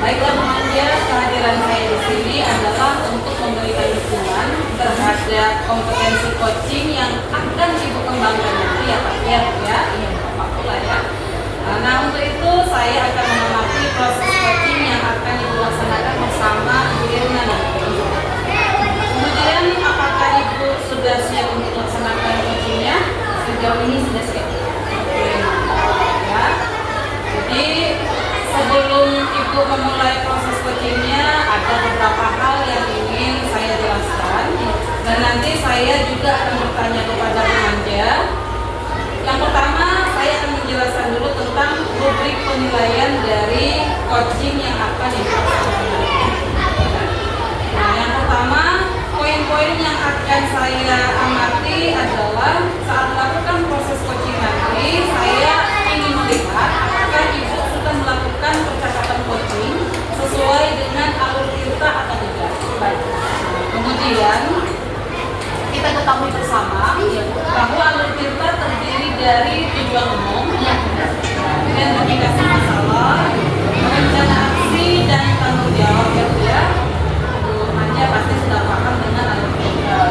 Baiklah remaja, kehadiran saya di sini adalah untuk memberikan dukungan terhadap kompetensi coaching yang akan Ibu kembangkan nanti ya Pak ya, Bapak pula ya. Nah untuk itu saya akan mengamati proses coaching yang akan Ibu laksanakan bersama Ibu Irna nanti. Kemudian apakah Ibu sudah siap untuk melaksanakan coachingnya? Sejauh ini sudah siap. Ya. Jadi sebelum Ibu memulai proses coachingnya, ada beberapa hal yang ingin saya jelaskan dan nanti saya juga akan bertanya kepada remaja. Yang pertama, saya akan menjelaskan dulu tentang rubrik penilaian dari coaching yang akan dilaksanakan. Nah, yang pertama, poin-poin yang akan saya amati adalah saat melakukan proses coaching nanti, saya ingin melihat apakah Ibu sudah melakukan percakapan coaching sesuai dengan alur tirta atau tidak. Baik. Kemudian kita ketahui bersama bahwa alur tirta terdiri dari tujuan umum, identifikasi masalah, rencana aksi dan tanggung jawab ya. Remaja pasti sudah paham dengan alur tirta.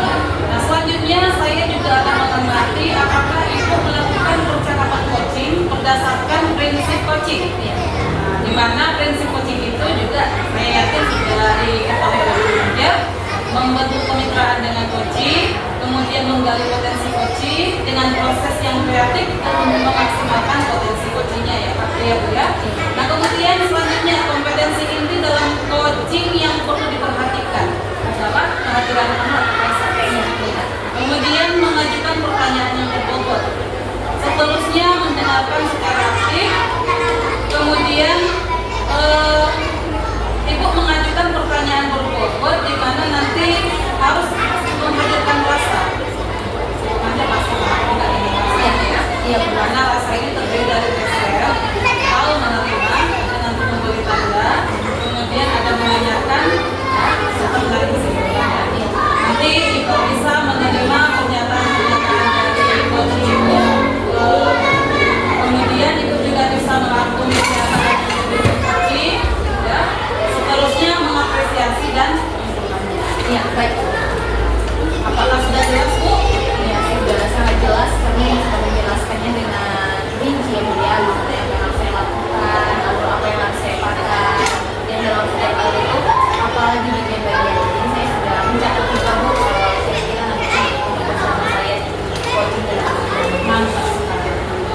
Nah selanjutnya saya juga akan mengamati apakah Ibu melakukan percakapan coaching berdasarkan prinsip coaching. Nah, di mana prinsip coaching itu juga saya yakin sudah diketahui oleh remaja, membentuk kemitraan dengan coaching, kemudian menggali potensi coaching dengan proses yang kreatif untuk memaksimalkan potensi coachingnya ya Pak ya Bu ya. Nah kemudian selanjutnya kompetensi inti dalam coaching yang perlu diperhatikan adalah kehadiran anak. Kemudian mengajukan pertanyaan yang berbobot. Seterusnya mendengarkan secara aktif. Kemudian Ibu mengajukan pertanyaan berbobot di mana nanti harus menghadirkan rasa. Ada masalah enggak ini rasa ya? Iya, karena rasa ini terdiri dari respon, tahu menerima, ada nanti memberi tanda, kemudian ada menanyakan, serta menarik kesimpulan. Nanti Ibu bisa menerima pernyataan-pernyataan dari coach Ibu. Kemudian Ibu juga bisa merangkum pernyataan dari coaching, ya. Seterusnya mengapresiasi dan mengumpulkannya. Ya, baik. Apakah sudah jelas Bu? Ya, sudah sangat jelas. Kami sudah menjelaskannya dengan rinci ya, Bu ya. Maksudnya apa yang harus saya lakukan, lalu apa yang harus saya pakai, dan dalam setiap hal itu, apalagi bagian-bagian. Jadi saya sudah mencatat juga Bu, kira-kira nanti bersama saya di coaching dan Mantap sekali.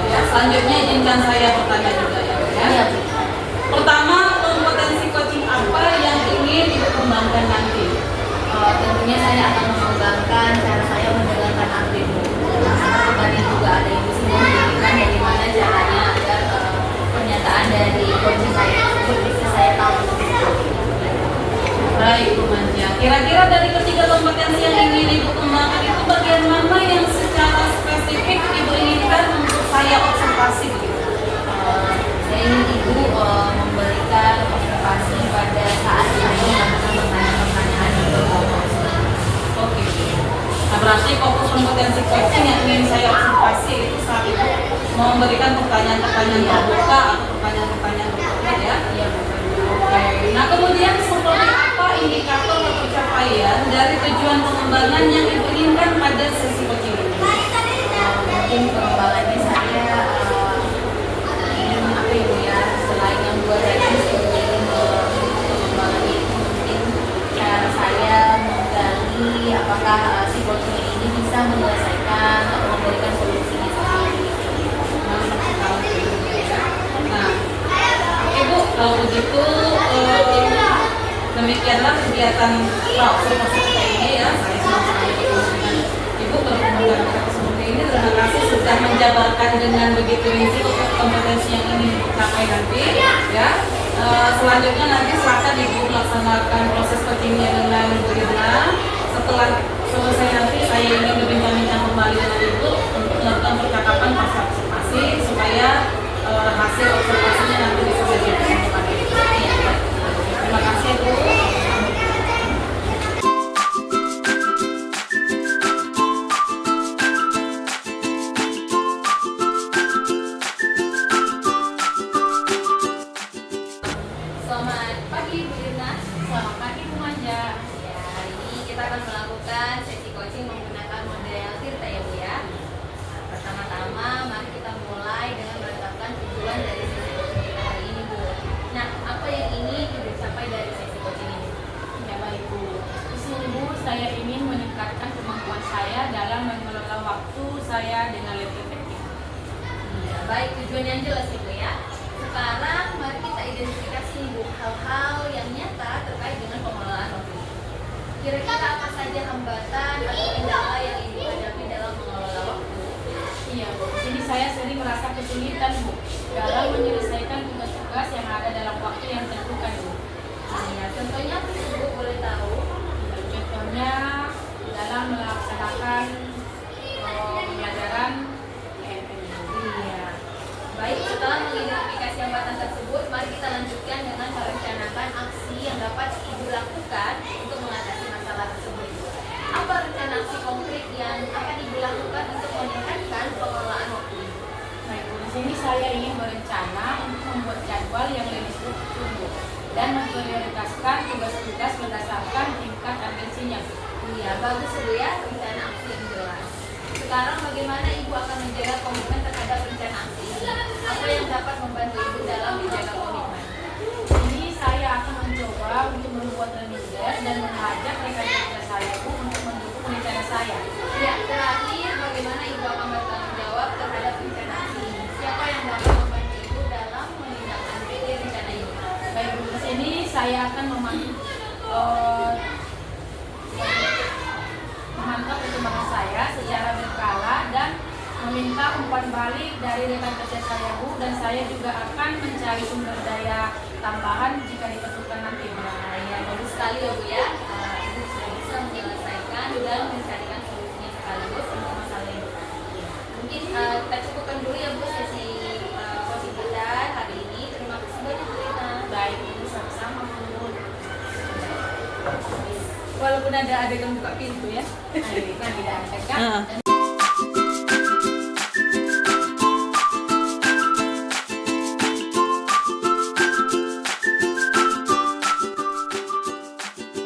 Ya, selanjutnya izinkan saya bertanya juga ya Bu ya. Iya, Bu. Pertama, kompetensi coaching apa yang ingin Ibu kembangkan nanti? Tentunya saya akan mengembangkan cara saya mendengarkan aktif. Karena kemarin juga ada yang memberikan bagaimana caranya agar pernyataan dari coaching saya tersebut bisa saya tahu. Baik Bu Manja. Kira-kira dari ketiga kompetensi yang ingin Ibu kembangkan itu bagian mana yang secara spesifik Ibu inginkan untuk saya observasi begitu? Saya ingin Ibu memberikan observasi pada saat saya melakukan pertanyaan-pertanyaan yang berbobot. Oke. Nah berarti fokus kompetensi coaching yang ingin saya observasi itu saat Ibu memberikan pertanyaan-pertanyaan terbuka atau pertanyaan-pertanyaan berbobot ya? Iya, Oke. Nah kemudian seperti apa indikator pencapaian dari tujuan pengembangan yang Ibu inginkan pada sesi coaching ini? mungkin pengembangannya saya ingin apa Ibu ya, selain yang dua tadi saya ingin pengembangan itu mungkin cara saya menggali apakah si coaching ini bisa menyelesaikan atau memberikan solusinya sendiri. Nah, Ibu kalau begitu demikianlah kegiatan observasi kita ini ya. Saya senang sekali bertemu dengan Ibu berkomunikasi seperti ini. Terima kasih sudah menjabarkan dengan begitu rinci untuk kompetensi yang ingin dicapai nanti ya. Selanjutnya nanti silakan Ibu melaksanakan proses coachingnya dengan Bu Irna. Setelah selesai nanti saya ingin berbincang-bincang kembali dengan Ibu untuk melakukan percakapan pasca observasi supaya hasil observasinya nanti bisa saya berikan kepada Ibu. Terima kasih Bu. Selamat pagi. tujuan yang jelas Ibu ya. Sekarang mari kita identifikasi Ibu hal-hal yang nyata terkait dengan pengelolaan waktu. Kira-kira apa saja hambatan atau kendala yang Ibu hadapi dalam mengelola waktu? Iya Bu, jadi saya sering merasa kesulitan Bu dalam menyelesaikan tugas-tugas yang ada dalam waktu yang tentukan Bu. Ya, contohnya apa sih Ibu, boleh tahu? Contohnya dalam melaksanakan pembelajaran EMN. Iya. Baik, setelah mengidentifikasi hambatan tersebut, mari kita lanjutkan dengan merencanakan aksi yang dapat Ibu lakukan untuk mengatasi masalah tersebut. Apa rencana aksi konkret yang akan Ibu lakukan untuk meningkatkan pengelolaan waktu? Baik Bu, di sini saya ingin berencana untuk membuat jadwal yang lebih struktur Bu, dan memprioritaskan tugas-tugas berdasarkan tingkat urgensinya Bu. Iya, bagus Bu ya, rencana aksi yang jelas. Sekarang bagaimana Ibu akan menjaga komitmen terhadap rencana aksi ini? Apa yang dapat membantu Ibu dalam menjaga komitmen? Ini saya akan mencoba untuk membuat reminder dan mengajak rekan kerja saya Bu untuk mendukung rencana saya. Ya, terakhir bagaimana Ibu akan bertanggung jawab terhadap rencana aksi ini? Siapa yang dapat membantu Ibu dalam menindaklanjuti rencana ini? Baik Bu, di sini saya akan memantau perkembangan saya secara berkala dan meminta umpan balik dari rekan kerja saya Bu, dan saya juga akan mencari sumber daya tambahan jika diperlukan nanti Bu. Ya, bagus sekali ya Bu ya. Ibu sudah bisa menyelesaikan dan mencarikan solusinya sekaligus untuk masalah yang tadi. Mungkin kita cukupkan dulu ya Bu sesi coaching kita hari ini. Terima kasih banyak Bu Rina. Baik Bu, sama-sama Bu. Walaupun ada adegan buka pintu ya. Ayo, kan tidak ada kan?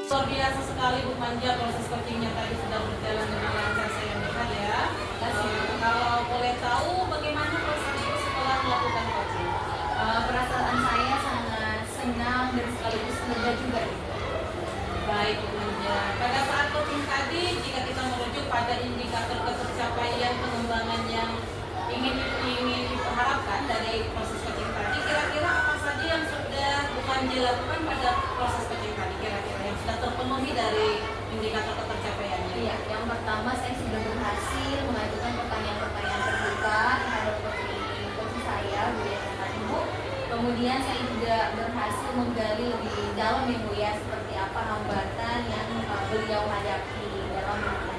Luar biasa sekali Bu Manja, proses coachingnya tadi sudah berjalan dengan lancar, saya melihat ya. Kalau boleh tahu bagaimana proses Ibu setelah melakukan coaching? Perasaan saya sangat senang dan sekaligus lega juga. Baik Bu Manja, pada saat coaching tadi jika kita merujuk pada indikator ketercapaian pengembangan yang ingin diharapkan dari proses coaching tadi, kira-kira apa saja yang sudah Bu Manja lakukan pada proses coaching tadi, kira-kira yang sudah terpenuhi dari indikator ketercapaiannya? Iya, yang pertama saya sudah berhasil mengajukan pertanyaan-pertanyaan terbuka terhadap coaching saya, Bu ya tadi Bu. Kemudian saya juga berhasil menggali lebih dalam ya Bu ya, seperti apa hambatan yang beliau hadapi dalam melakukan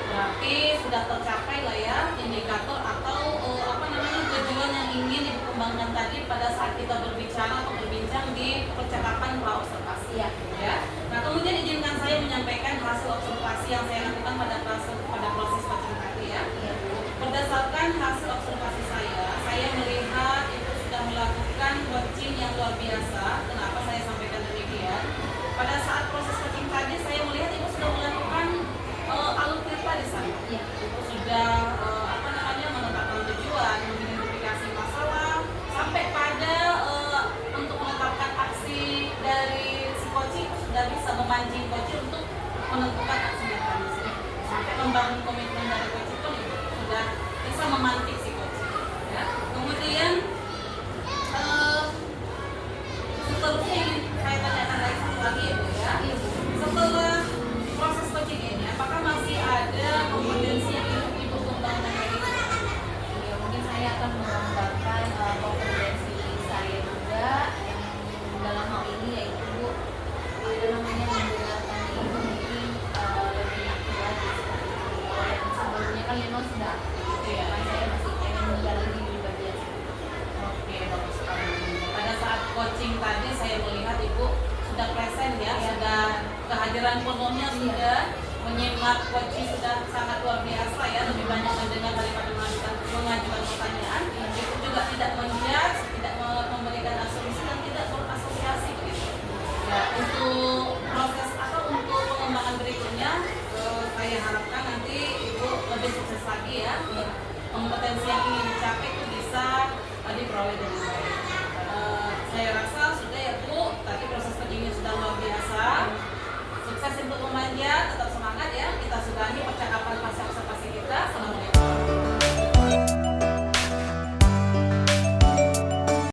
Berarti sudah tercapai lah ya indikator atau tujuan yang ingin dikembangkan tadi pada saat kita berbicara atau berbincang di percakapan pra-observasi ya. ya. Nah kemudian izinkan saya menyampaikan hasil observasi yang saya lakukan pada proses coaching tadi ya. Iya Bu. Berdasarkan hasil observasi saya melihat Ibu sudah melakukan coaching yang luar biasa. Kenapa saya sampaikan demikian? Pada saat proses coaching tadi saya melihat Ibu sudah melakukan alur tirta di sana. Iya. Ibu sudah menetapkan tujuan, mengidentifikasi masalah, sampai pada untuk menetapkan aksi dari si coaching sudah bisa memancing coaching untuk menentukan aksi mekanisme. Sampai membangun komitmen dari coaching pun Ibu sudah bisa memantik si coaching. Ya. Kemudian seterusnya ingin saya tanyakan lagi satu lagi ya Bu ya. Setelah proses coaching ini, apakah masih ada kompetensi yang ingin Ibu kembangkan lagi? Ya, mungkin saya akan mengembangkan kompetensi saya juga yang dalam hal ini yaitu menggunakan ini mungkin lebih aktif lagi seperti itu. Yang sebelumnya kan memang sudah aktif ya, kan saya masih pengen menggali di bagian situ. Oke, bagus sekali. Pada saat coaching tadi saya melihat Ibu sudah present ya, sudah kehadiran penuhnya sudah menyimak coaching sudah sangat luar biasa ya, lebih banyak mendengar daripada mengajukan pertanyaan. Ibu juga tidak menjudge, tidak memberikan asumsi dan tidak berasosiasi begitu. Ya, untuk proses atau untuk pengembangan berikutnya, saya harapkan nanti Ibu lebih sukses lagi ya. Kompetensi yang ingin dicapai itu bisa diperoleh dengan baik. Saya rasa sudah ya Bu, tadi proses coachingnya sudah luar biasa. Sukses untuk memanjat, tetap semangat ya. Kita sudahi percakapan